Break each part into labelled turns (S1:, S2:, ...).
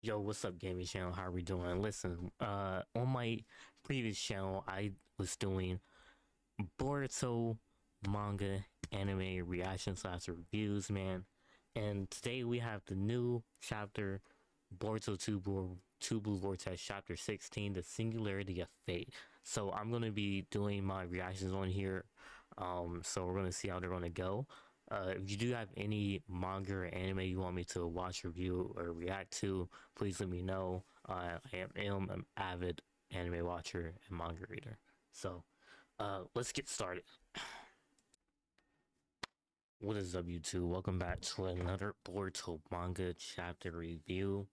S1: Yo, what's up, gaming channel? How are we doing? Listen, on my previous channel, I was doing Boruto manga anime reaction/reviews, man. And today we have the new chapter, Boruto Two Blue Vortex, chapter 16, The Singularity of Fate. So I'm gonna be doing my reactions on here. So we're gonna see how they're gonna go. If you do have any manga or anime you want me to watch, review, or react to, please let me know. I am an avid anime watcher and manga reader. So let's get started. What is up, YouTube? Welcome back to another Boruto manga chapter review.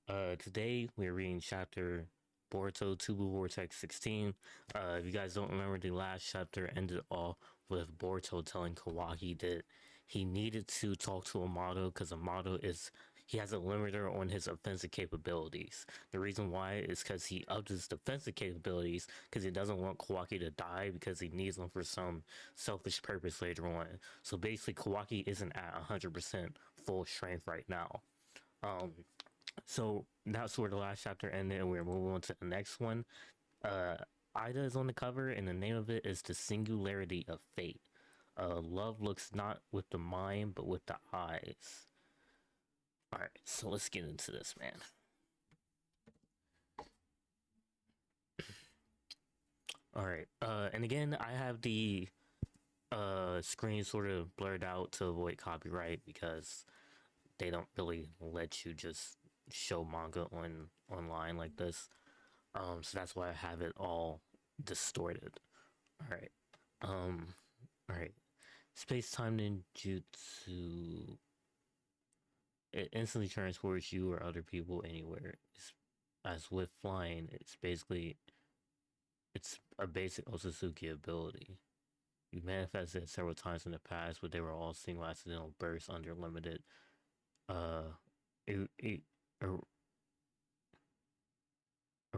S1: Today we're reading chapter Boruto Two Blue Vortex 16. If you guys don't remember, the last chapter ended off with Boruto telling Kawaki that he needed to talk to Amato because Amato he has a limiter on his offensive capabilities. The reason why is because he upped his defensive capabilities because he doesn't want Kawaki to die because he needs him for some selfish purpose later on. So basically, Kawaki isn't at 100% full strength right now. Um, so that's where the last chapter ended, and we're moving on to the next one. Uh, Ida is on the cover, and the name of it is The Singularity of Fate. Love looks not with the mind, but with the eyes. Alright, so let's get into this, man. Alright, and again, I have the screen sort of blurred out to avoid copyright because they don't really let you just show manga online like this. So that's why I have it all distorted. All right. All right. Space-time ninjutsu. It instantly transports you or other people anywhere. As with flying, it's a basic Otsutsuki ability. You manifested it several times in the past, but they were all single accidental bursts under limited uh, it, it,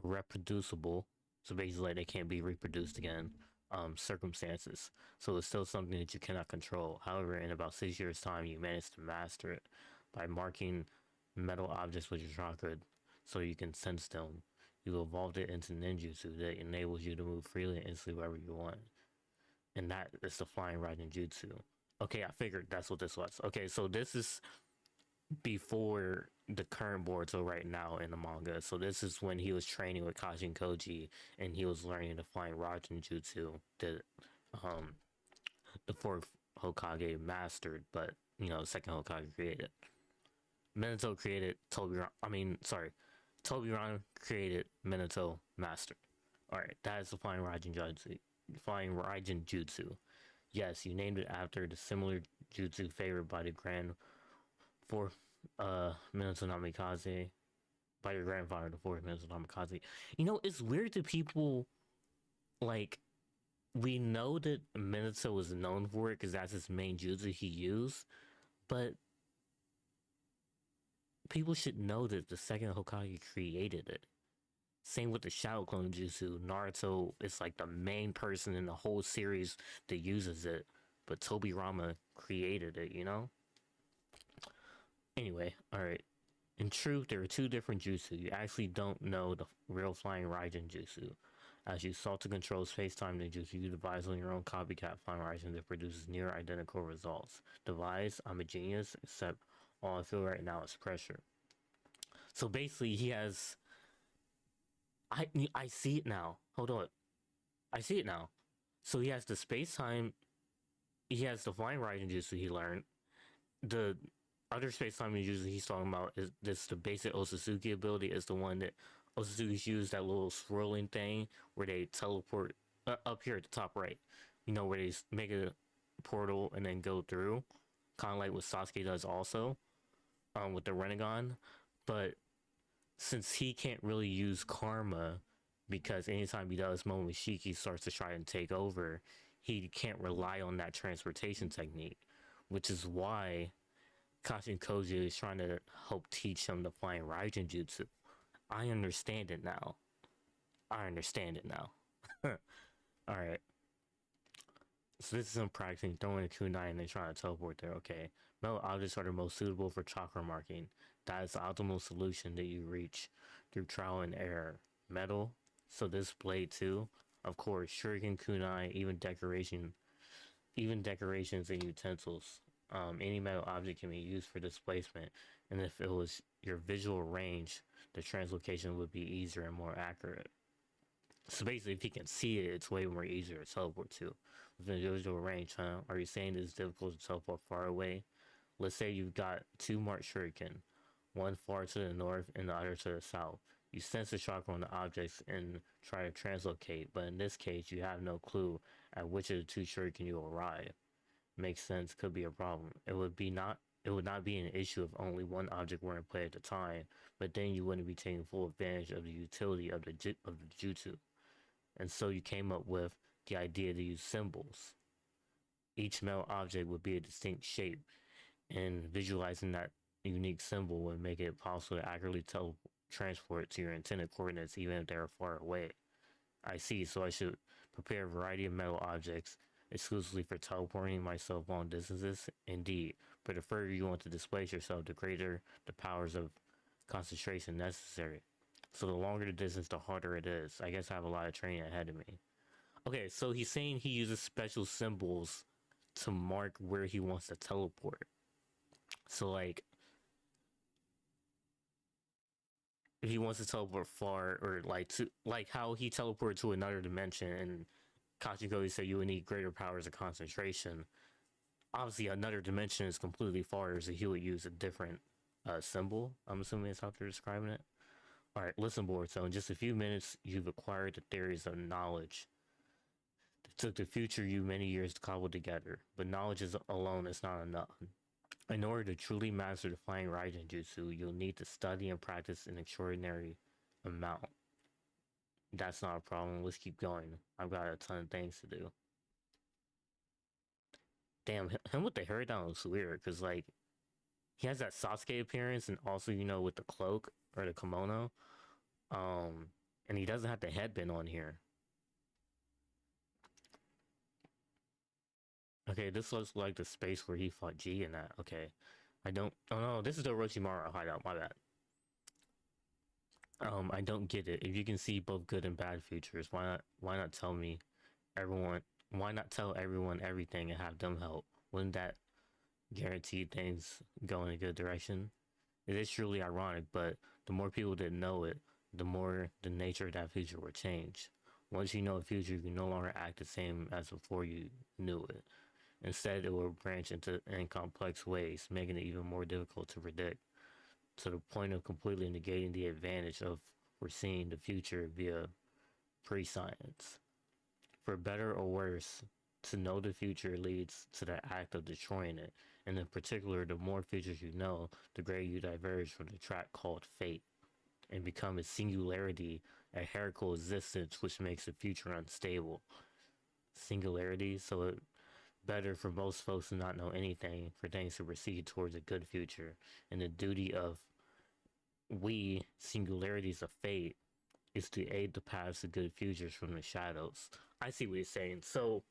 S1: reproducible, so basically they can't be reproduced again, circumstances. So it's still something that you cannot control. However, in about 6 years time, you manage to master it by marking metal objects with your chakra so you can sense them. You evolved it into ninjutsu that enables you to move freely and instantly wherever you want, and that is the flying riding jutsu. Okay, I figured that's what this was. Okay, so this is before the current Boruto right now in the manga. So this is when he was training with Kashin Koji and he was learning the flying Raijin Jutsu that um the fourth Hokage mastered, but the second Hokage created. Minato created Tobiran created Minato mastered. Alright, that is the flying Raijin Jutsu. Flying Raijin Jutsu. Yes, you named it after the similar jutsu favored by the Grand Fourth Minato Namikaze, by your grandfather, the fourth Minato Namikaze. It's weird that people, like, we know that Minato was known for it because that's his main jutsu he used, but people should know that the second Hokage created it. Same with the Shadow Clone Jutsu. Naruto is like the main person in the whole series that uses it, but Tobirama created it. Anyway, alright. In truth, there are two different jutsu. You actually don't know the real flying Raijin jutsu. As you sought to control space-time ninjutsu, you devised on your own copycat flying Raijin that produces near identical results. Devised, I'm a genius, except all I feel right now is pressure. So basically, he has... I see it now. Hold on. I see it now. So he has the space-time... He has the flying Raijin jutsu he learned. The other space-time ninjutsu he's talking about is this, the basic Otsutsuki ability is the one that Otsutsuki's use, that little swirling thing where they teleport up here at the top right. Where they make a portal and then go through, kind of like what Sasuke does also, with the Renegon. But since he can't really use karma, because anytime he does, Momoshiki starts to try and take over, he can't rely on that transportation technique, which is why Kashin Koji is trying to help teach him the flying Raijin Jutsu. I understand it now. Alright. So this is him practicing throwing a kunai and then trying to teleport there. Okay. Metal objects are the most suitable for chakra marking. That is the optimal solution that you reach through trial and error. Metal, so this blade too. Of course, shuriken, kunai, even decorations and utensils. Any metal object can be used for displacement, and if it was your visual range, the translocation would be easier and more accurate. So basically, if you can see it, it's way more easier to teleport to. Within visual range, huh? Are you saying it's difficult to teleport far away? Let's say you've got two marked shuriken, one far to the north and the other to the south. You sense the chakra on the objects and try to translocate, but in this case, you have no clue at which of the two shuriken you will arrive. Makes sense, could be a problem. It would not be an issue if only one object were in play at the time, but then you wouldn't be taking full advantage of the utility of the jutsu. And so you came up with the idea to use symbols. Each metal object would be a distinct shape, and visualizing that unique symbol would make it possible to accurately transport to your intended coordinates even if they are far away. I see, so I should prepare a variety of metal objects exclusively for teleporting myself long distances. Indeed, but the further you want to displace yourself, the greater the powers of concentration necessary. So the longer the distance, the harder it is. I guess I have a lot of training ahead of me. Okay, so he's saying he uses special symbols to mark where he wants to teleport. So like, if he wants to teleport far, or like to like how he teleported to another dimension, and Kachiko said you would need greater powers of concentration. Obviously, another dimension is completely farther, so he would use a different symbol. I'm assuming that's how they're describing it. All right, listen, board. So in just a few minutes, you've acquired the theories of knowledge. It took the future you many years to cobble together, but knowledge alone is not enough. In order to truly master the Flying Raijin Jutsu, you'll need to study and practice an extraordinary amount. That's not a problem. Let's keep going. I've got a ton of things to do. Damn, him with the hair down looks weird, because, like, he has that Sasuke appearance, and also, you know, with the cloak, or the kimono. And he doesn't have the headband on here. Okay, this looks like the space where he fought G in that. Okay. I don't... Oh, no, this is the Orochimaru hideout. My bad. I don't get it. If you can see both good and bad futures, why not tell me everyone why not tell everyone everything and have them help? Wouldn't that guarantee things go in a good direction? It is truly ironic, but the more people that know it, the more the nature of that future will change. Once you know the future, you can no longer act the same as before you knew it. Instead, it will branch into in complex ways, making it even more difficult to predict, to the point of completely negating the advantage of foreseeing the future via prescience. For better or worse, to know the future leads to the act of destroying it, and in particular, the more futures you know, the greater you diverge from the track called fate, and become a singularity, a hierarchical existence which makes the future unstable. Singularity, so it better for most folks to not know anything, for things to proceed towards a good future, and the duty of we, singularities of fate, is to aid the paths to good futures from the shadows. I see what he's saying. So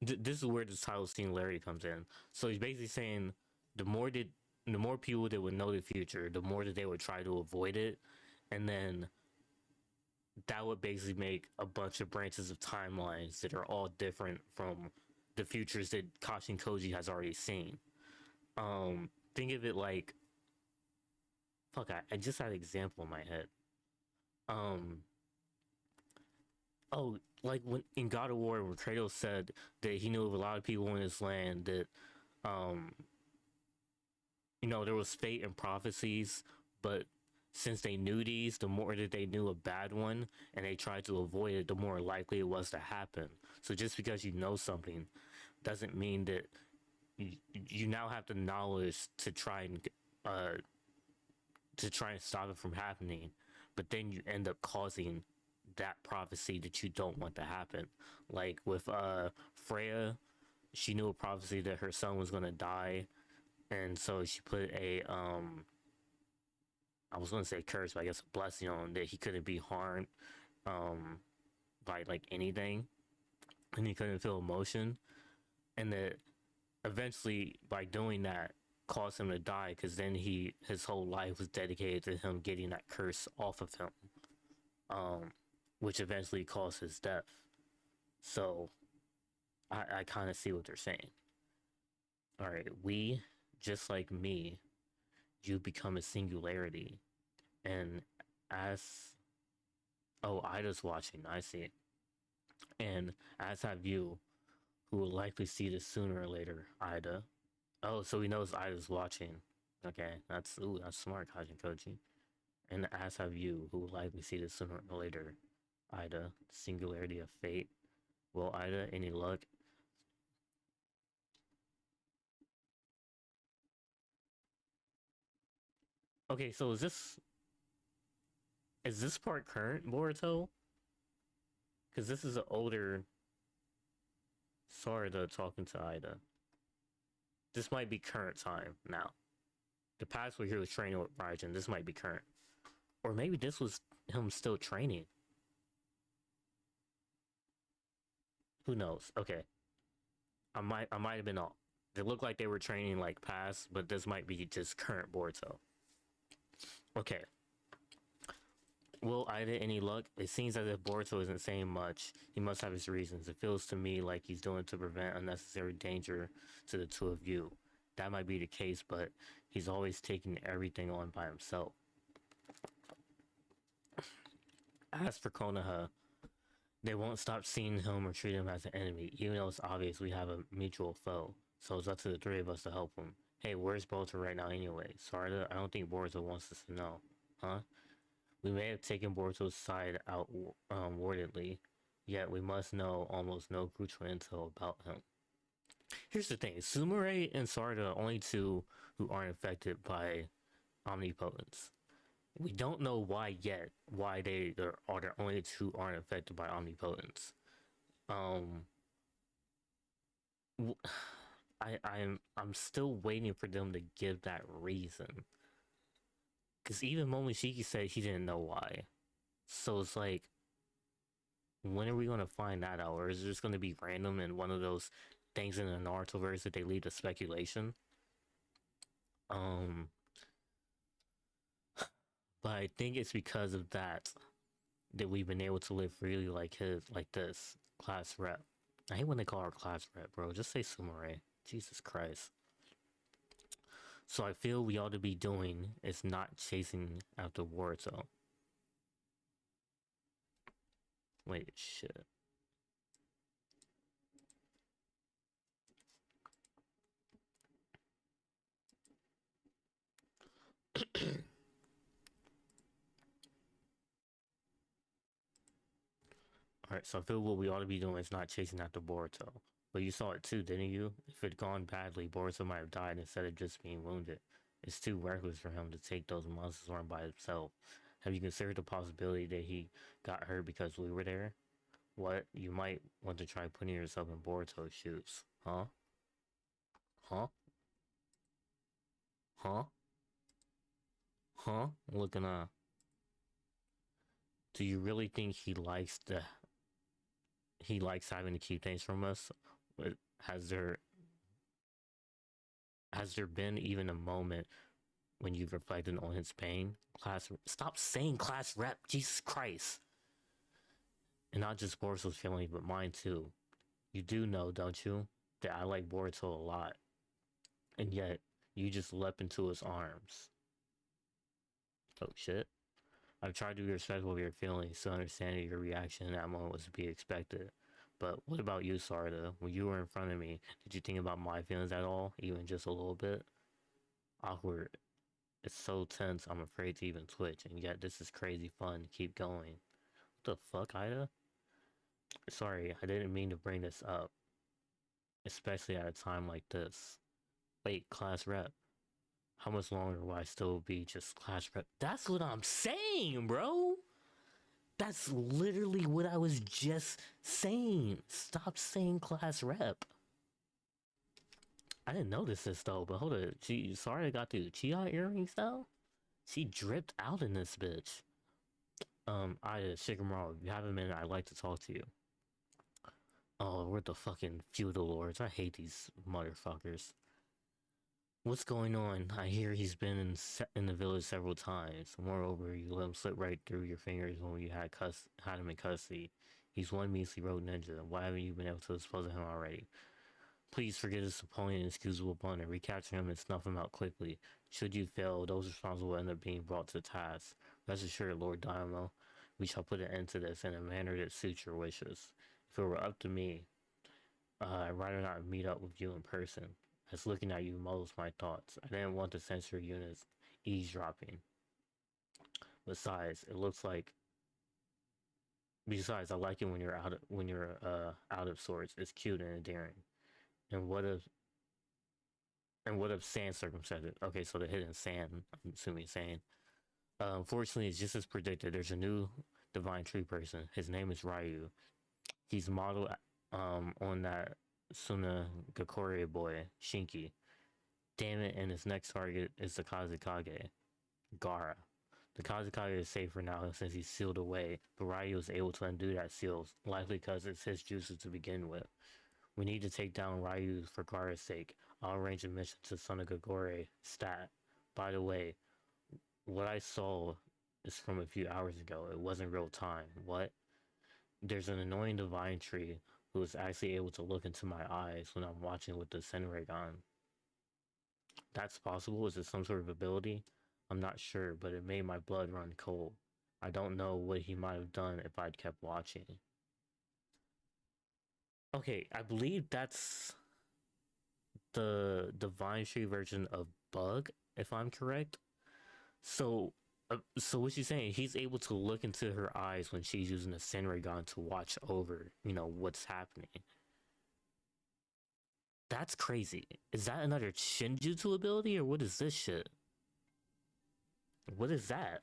S1: this is where the title singularity comes in. So he's basically saying the more people that would know the future, the more that they would try to avoid it, and then that would basically make a bunch of branches of timelines that are all different from the futures that Kashin Koji has already seen. Think of it like, fuck, I just had an example in my head. Um, oh, like when in God of War, when Kratos said that he knew of a lot of people in his land that, um, you know, there was fate and prophecies, but since they knew these, the more that they knew a bad one and they tried to avoid it, the more likely it was to happen. So just because you know something doesn't mean that you now have the knowledge uh to try and stop it from happening, but then you end up causing that prophecy that you don't want to happen. Like with Freya, she knew a prophecy that her son was going to die, and so she put a I was going to say curse, but I guess a blessing on that he couldn't be harmed by like anything, and he couldn't feel emotion, and that eventually by doing that caused him to die, because then his whole life was dedicated to him getting that curse off of him, um, which eventually caused his death. So I kind of see what they're saying. All right, we, just like me, you become a singularity, and as oh, Ida's watching. I see. And as have you, who will likely see this sooner or later, Ida. Oh, so he knows Ida's watching. Okay, that's smart, Kajin Koji. And as have you, who will likely see this sooner or later, Ida. Singularity of fate. Well, Ida, any luck? Okay, so is this part current Boruto? Because this is an older Sarada talking to Ida. This might be current time now. The past where he was training with Raijin, this might be current. Or maybe this was him still training. Who knows? Okay. I might have been off. It looked like they were training like past, but this might be just current Boruto. Okay. Will Ida any luck? It seems as if Boruto isn't saying much. He must have his reasons. It feels to me like he's doing to prevent unnecessary danger to the two of you. That might be the case, but he's always taking everything on by himself. As for Konoha, they won't stop seeing him or treat him as an enemy, even though it's obvious we have a mutual foe. So it's up to the three of us to help him. Hey, where's Boruto right now anyway? Sarda, I don't think Boruto wants us to know. Huh? We may have taken Boruto's side out wordedly, yet we must know almost no crucial intel about him. Here's the thing, Sumire and Sarda are only two who aren't affected by omnipotence. We don't know why yet, why they are the only two who aren't affected by omnipotence. Um, I'm still waiting for them to give that reason. Because even Momoshiki said he didn't know why. So it's like, when are we going to find that out? Or is it just going to be random and one of those things in the Naruto verse that they lead to speculation? Um, but I think it's because of that we've been able to live freely like this class rep. I hate when they call her class rep, bro. Just say Sumire. Jesus Christ. So I feel we ought to be doing is not chasing after Boruto. Wait, shit. Alright, so I feel what we ought to be doing is not chasing after Boruto. But you saw it too, didn't you? If it had gone badly, Boruto might have died instead of just being wounded. It's too reckless for him to take those monsters on by himself. Have you considered the possibility that he got hurt because we were there? What? You might want to try putting yourself in Boruto's shoes. Huh? Huh? Huh? Huh? Looking do you really think he likes having to keep things from us? Has there has there been even a moment when you've reflected on his pain? Stop saying class rep, Jesus Christ. And not just Boruto's feeling, but mine too. You do know, don't you, that I like Boruto a lot. And yet, you just leapt into his arms. Oh shit. I've tried to be respectful of your feelings, so understanding your reaction in that moment was to be expected. But what about you, Sarda? When you were in front of me, did you think about my feelings at all? Even just a little bit? Awkward. It's so tense, I'm afraid to even twitch, and yet this is crazy fun to keep going. What the fuck, Ida? Sorry, I didn't mean to bring this up, especially at a time like this. Wait, class rep. How much longer will I still be just class rep? That's what I'm saying, bro! That's literally what I was just saying. Stop saying class rep. I didn't notice this though, but hold it. Sorry I got the Chia earrings though? She dripped out in this bitch. Shikamaru, if you have a minute, I'd like to talk to you. Oh, we're the fucking feudal lords. I hate these motherfuckers. What's going on? I hear he's been in the village several times. Moreover, you let him slip right through your fingers when you had him in custody. He's one measly road ninja. Why haven't you been able to dispose of him already? Please forget his opponent and excusable blunder. Recapture him and snuff him out quickly. Should you fail, those responsible will end up being brought to task. Rest assured, Lord Dynamo, we shall put an end to this in a manner that suits your wishes. If it were up to me, I'd rather not meet up with you in person, as looking at you muddles my thoughts. I didn't want the sensor units eavesdropping. Besides, it looks like. Besides, I like it when you're out of sorts. It's cute and endearing. And what if sand circumcised? Okay, so the hidden sand. I'm assuming sand. Unfortunately, it's just as predicted. There's a new divine tree person. His name is Ryu. He's modeled on that Sunagakure boy, Shinki. Damn it, and his next target is the Kazekage, Gara. The Kazekage is safe for now since he's sealed away, but Ryu is able to undo that seal, likely because it's his juices to begin with. We need to take down Ryu for Gara's sake. I'll arrange a mission to Sunagakure stat. By the way, what I saw is from a few hours ago. It wasn't real time. What? There's an annoying divine tree who is actually able to look into my eyes when I'm watching with the Senreg on. That's possible? Is it some sort of ability? I'm not sure, but it made my blood run cold. I don't know what he might have done if I'd kept watching. Okay, I believe that's the Divine Tree version of Bug, if I'm correct. So what she's saying, he's able to look into her eyes when she's using the Senrigon to watch over, what's happening. That's crazy. Is that another Shinjutsu ability, or what is this shit? What is that?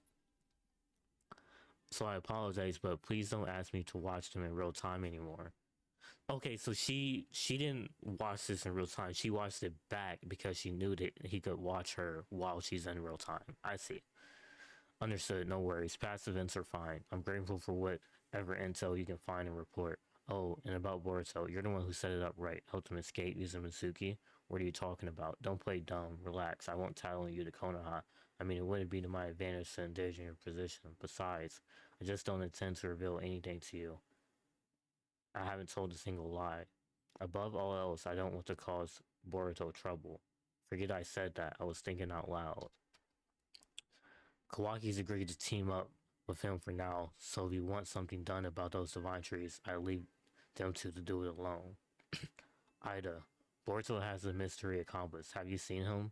S1: So I apologize, but please don't ask me to watch them in real time anymore. Okay, so she didn't watch this in real time. She watched it back because she knew that he could watch her while she's in real time. I see. Understood, no worries. Past events are fine. I'm grateful for whatever intel you can find and report. Oh, and about Boruto, you're the one who set it up right. Helped him escape using Mitsuki. What are you talking about? Don't play dumb. Relax. I won't tattle you to Konoha. I mean, it wouldn't be to my advantage to endanger your position. Besides, I just don't intend to reveal anything to you. I haven't told a single lie. Above all else, I don't want to cause Boruto trouble. Forget I said that. I was thinking out loud. Kawaki's agreed to team up with him for now, so if you want something done about those divine trees, I leave them two to do it alone. Ida, Boruto has a mystery accomplice. Have you seen him?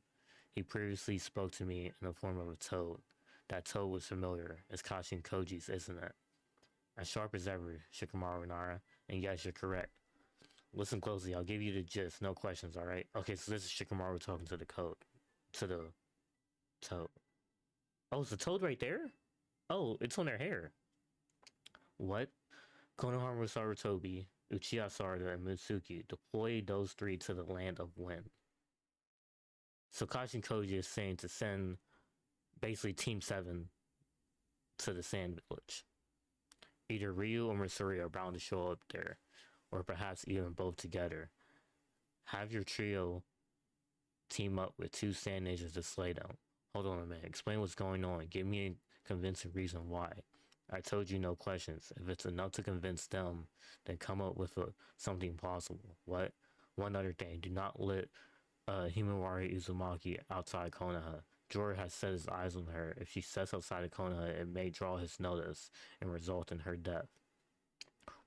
S1: He previously spoke to me in the form of a toad. That toad was familiar. It's Kashin Koji's, isn't it? As sharp as ever, Shikamaru Nara. And yes, you're correct. Listen closely, I'll give you the gist, no questions, alright? Okay, so this is Shikamaru talking to the code. To the toad. Oh, is the toad right there? Oh, it's on their hair. What? Konohamaru Sarutobi, Uchiha Sarada, and Mitsuki deploy those three to the land of wind. So Kashin Koji is saying to send basically Team 7 to the Sand Village. Either Ryu or Missouri are bound to show up there, or perhaps even both together. Have your trio team up with two sand ninjas to slay them. Hold on a minute. Explain what's going on. Give me a convincing reason why. I told you no questions. If it's enough to convince them, then come up with something possible. What? One other thing. Do not let Himawari Uzumaki outside Konoha. Jorah has set his eyes on her. If she sets outside of Konoha, it may draw his notice and result in her death.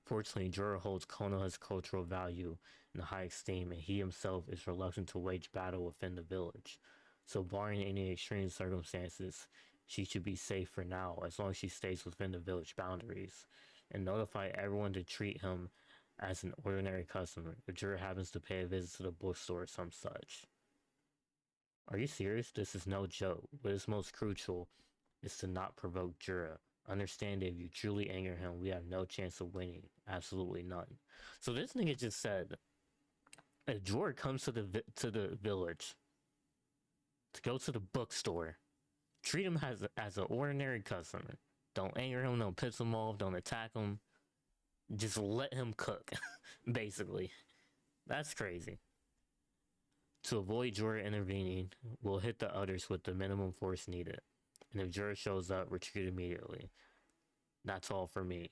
S1: Fortunately, Jorah holds Konoha's cultural value in high esteem, and he himself is reluctant to wage battle within the village. So, barring any extreme circumstances, she should be safe for now, as long as she stays within the village boundaries. And notify everyone to treat him as an ordinary customer if Jorah happens to pay a visit to the bookstore or some such. Are you serious? This is no joke. What is most crucial is to not provoke Jorah. Understand that if you truly anger him, we have no chance of winning. Absolutely none. So this nigga just said, if Jorah comes to the village to go to the bookstore, treat him as an ordinary customer. Don't anger him. Don't piss him off. Don't attack him. Just let him cook. Basically, that's crazy. To avoid Jorah intervening, we'll hit the others with the minimum force needed. And if Jorah shows up, retreat immediately. That's all for me.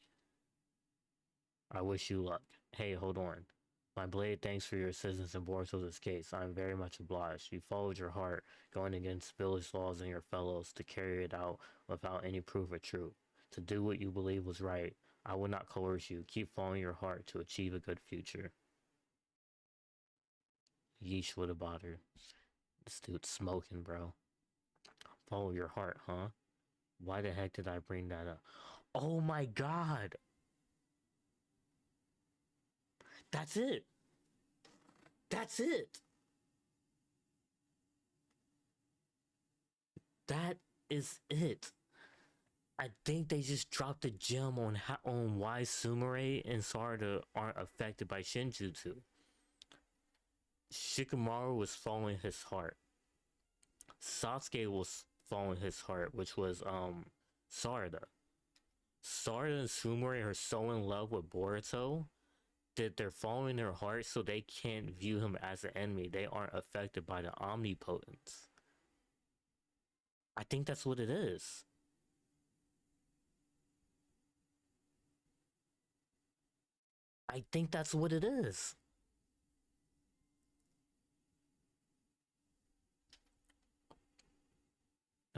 S1: I wish you luck. Hey, hold on. My blade thanks for your assistance in Boruto's case. I am very much obliged. You followed your heart, going against village laws and your fellows to carry it out without any proof of truth. To do what you believe was right. I will not coerce you. Keep following your heart to achieve a good future. Yeesh would have bothered. This dude's smoking, bro. Follow your heart, huh? Why the heck did I bring that up? Oh my god! That's it! That's it! That is it. I think they just dropped a gem on why Sumire and Sarada aren't affected by Shinjutsu. Shikamaru was following his heart. Sasuke was following his heart, which was Sarada. Sarada and Sumire are so in love with Boruto that they're following their heart so they can't view him as an enemy. They aren't affected by the omnipotence. I think that's what it is. I think that's what it is.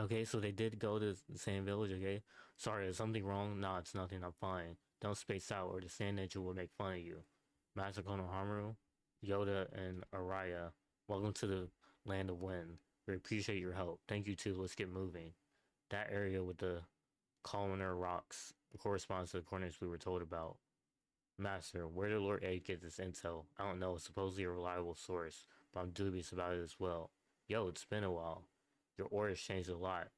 S1: Okay, so they did go to the same village, okay? Sorry, is something wrong? No, it's nothing, I'm fine. Don't space out or the Sand Ninja will make fun of you. Master Konohamaru, Yoda, and Araya, welcome to the Land of Wind. We appreciate your help. Thank you too, let's get moving. That area with the columnar rocks corresponds to the coordinates we were told about. Master, where did Lord A get this intel? I don't know, it's supposedly a reliable source, but I'm dubious about it as well. Yo, it's been a while. Your aura's changed a lot.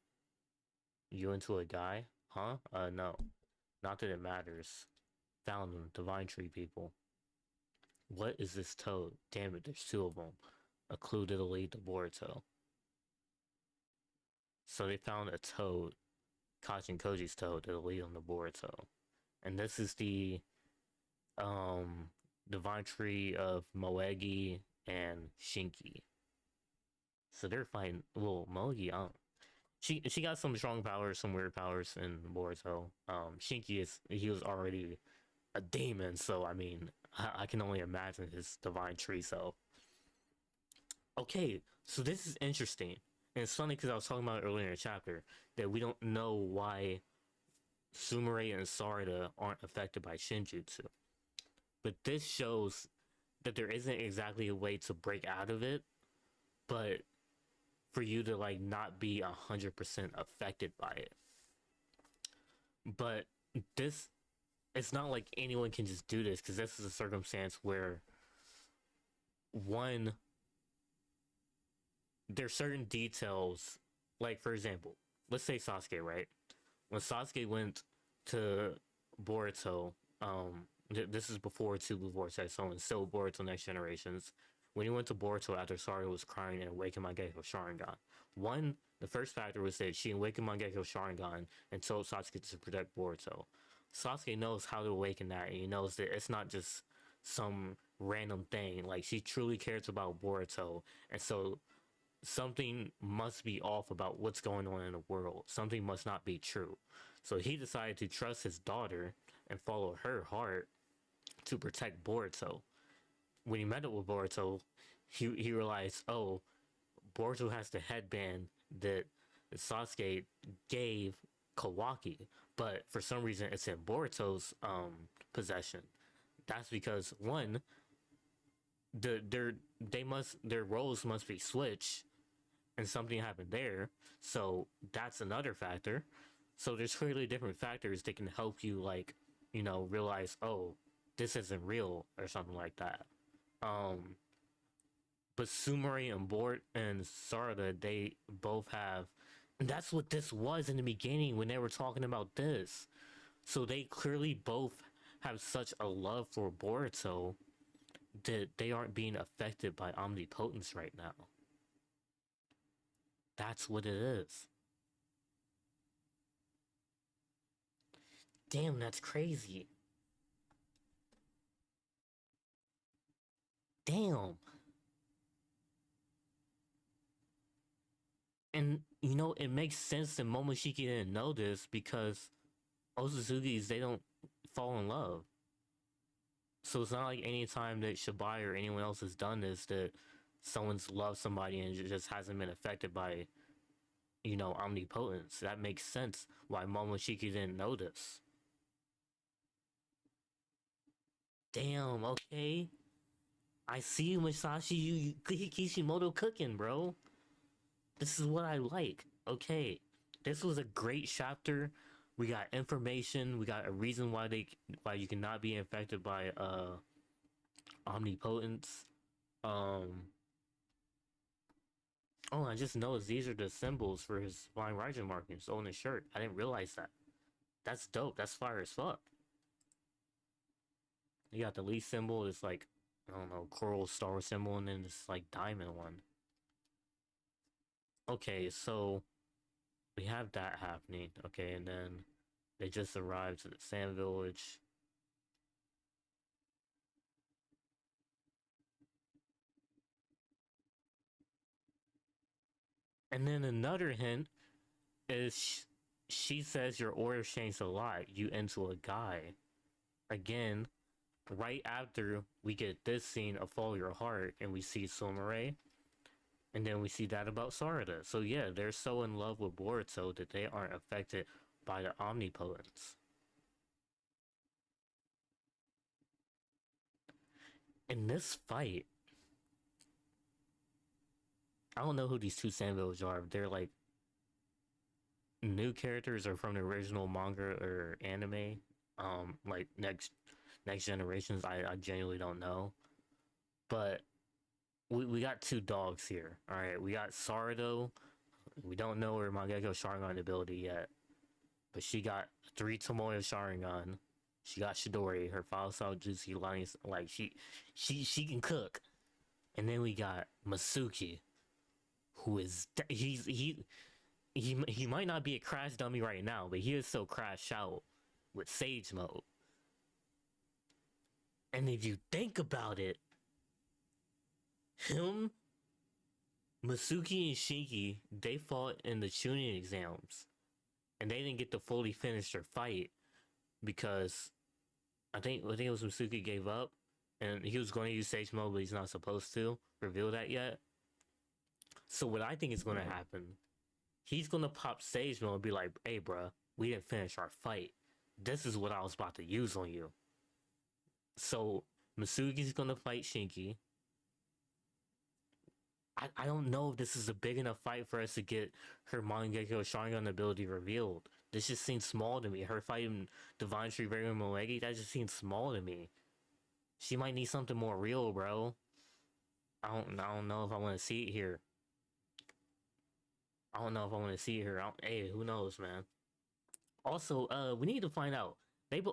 S1: You into a guy? Huh? No. Not that it matters. Found them. Divine Tree people. What is this toad? Damn it, there's two of them. A clue that'll lead to Boruto. So they found a toad. Kachin Koji's toad that'll lead them to Boruto. And this is the Divine Tree of Moegi and Shinki. So they're fighting. Well, Moegi, she got some strong powers, some weird powers in Boruto. Shinki he was already a demon, so I mean, I can only imagine his divine tree self. Okay, so this is interesting, and it's funny because I was talking about it earlier in the chapter that we don't know why Sumire and Sarada aren't affected by Shinjutsu, but this shows that there isn't exactly a way to break out of it, but for you to like not be 100% affected by it. But this, it's not like anyone can just do this because this is a circumstance where one, there's certain details, like for example, let's say Sasuke, right? When Sasuke went to Boruto, this is before two Vortex, so still Boruto Next Generations. When he went to Boruto after Sarada was crying and awakened Mangekyo Sharingan, one, the first factor was that she awakened Mangekyo Sharingan and told Sasuke to protect Boruto. Sasuke knows how to awaken that, and he knows that it's not just some random thing. Like, she truly cares about Boruto, and so something must be off about what's going on in the world. Something must not be true. So he decided to trust his daughter and follow her heart to protect Boruto. When he met up with Boruto, he realized, oh, Boruto has the headband that Sasuke gave Kawaki, but for some reason it's in Boruto's possession. That's because one, their roles must be switched, and something happened there. So that's another factor. So there's clearly different factors that can help you, like, realize, oh, this isn't real or something like that. But Sumire and Bort and Sarada, they both have, and that's what this was in the beginning when they were talking about this. So they clearly both have such a love for Boruto that they aren't being affected by omnipotence right now. That's what it is. Damn, that's crazy. Damn. And you know, it makes sense the Momoshiki didn't know this because Otsutsuki's they don't fall in love. So it's not like any time that Shibai or anyone else has done this that someone's loved somebody and it just hasn't been affected by, you know, omnipotence. That makes sense why Momoshiki didn't know this. Damn, okay. I see you, Masashi. You Kishimoto cooking, bro. This is what I like. Okay. This was a great chapter. We got information. We got a reason why you cannot be infected by omnipotence. Um Oh, I just noticed these are the symbols for his Flying Raijin markings on his shirt. I didn't realize that. That's dope. That's fire as fuck. You got the leaf symbol. It's like, I don't know, coral star symbol, and then this like diamond one. Okay, so we have that happening. Okay, and then they just arrived to the sand village. And then another hint is she says your aura changed a lot. You into a guy. Again, right after we get this scene of Follow Your Heart and we see Sumire, and then we see that about Sarada. So yeah, they're so in love with Boruto that they aren't affected by the omnipotence. In this fight, I don't know who these two Sand Village are. They're like new characters or from the original manga or anime. Like next generations, I genuinely don't know. But we got two dogs here. All right, we got Sarado. We don't know her Mangekyo Sharingan ability yet, but she got 3 Tomoyo Sharingan. She got Shidori, her Falsao Jutsu lines, like she can cook. And then we got Masuki, who is he might not be a crash dummy right now, but he is so crashed out with Sage Mode. And if you think about it, him, Masuki, and Shinki, they fought in the Chunin exams, and they didn't get to fully finish their fight because I think it was Masuki gave up, and he was going to use Sage Mode, but he's not supposed to reveal that yet. So what I think is going to happen, he's going to pop Sage Mode and be like, "Hey, bruh, we didn't finish our fight. This is what I was about to use on you." So Masugi's gonna fight Shinki. I don't know if this is a big enough fight for us to get her Mangekyo Sharingan ability revealed. This just seems small to me. Her fighting Divine Tree Varian Moegi, that just seems small to me. She might need something more real, bro. I don't know if I want to see it here. I don't know if I want to see it here. Hey, who knows, man? Also, we need to find out.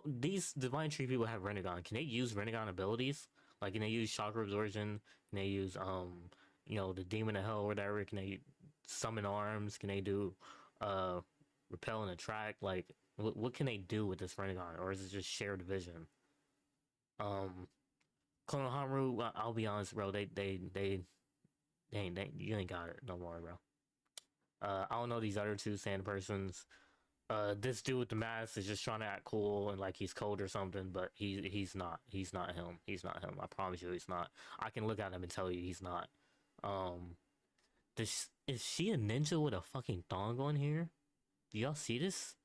S1: These Divine Tree people have Renegon. Can they use Renegon abilities? Like, can they use Chakra Absorption? Can they use you know, the Demon of Hell or whatever? Can they summon arms? Can they do repel and attract? Like, what can they do with this Renegon? Or is it just shared vision? Um, Konohamaru, I'll be honest, bro. You ain't got it no more, bro. I don't know these other two sand persons. This dude with the mask is just trying to act cool and like he's cold or something, but he's not. He's not him. He's not him. I promise you, he's not. I can look at him and tell you he's not. Um, is she a ninja with a fucking thong on here? Do y'all see this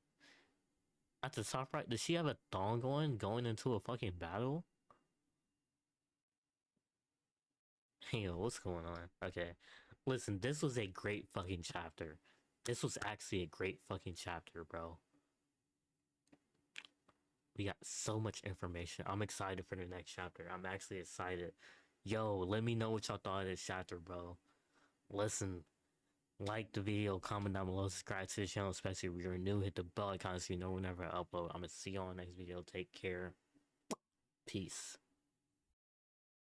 S1: at the top right? Does she have a thong on going into a fucking battle? Hey, yo, what's going on? Okay, listen, this was a great fucking chapter. This was actually a great fucking chapter, bro. We got so much information. I'm excited for the next chapter. I'm actually excited. Yo, let me know what y'all thought of this chapter, bro. Listen, like the video, comment down below, subscribe to the channel, especially if you're new. Hit the bell icon so you know whenever I upload. I'm gonna see y'all in the next video. Take care. Peace.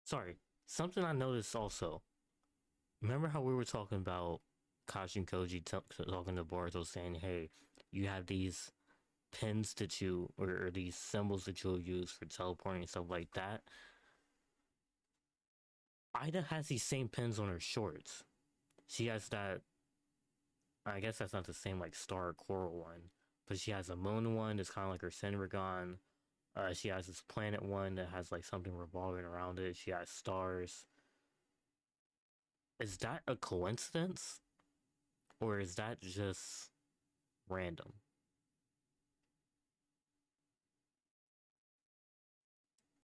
S1: Sorry, something I noticed also. Remember how we were talking about Kashi and Koji talking to Boruto saying, hey, you have these pins that you or these symbols that you'll use for teleporting and stuff like that. Ida has these same pins on her shorts. She has that I guess that's not the same like star coral one, but she has a moon one that's kind of like her Senrigon. She has this planet one that has like something revolving around it. She has stars. Is that a coincidence, or is that just random?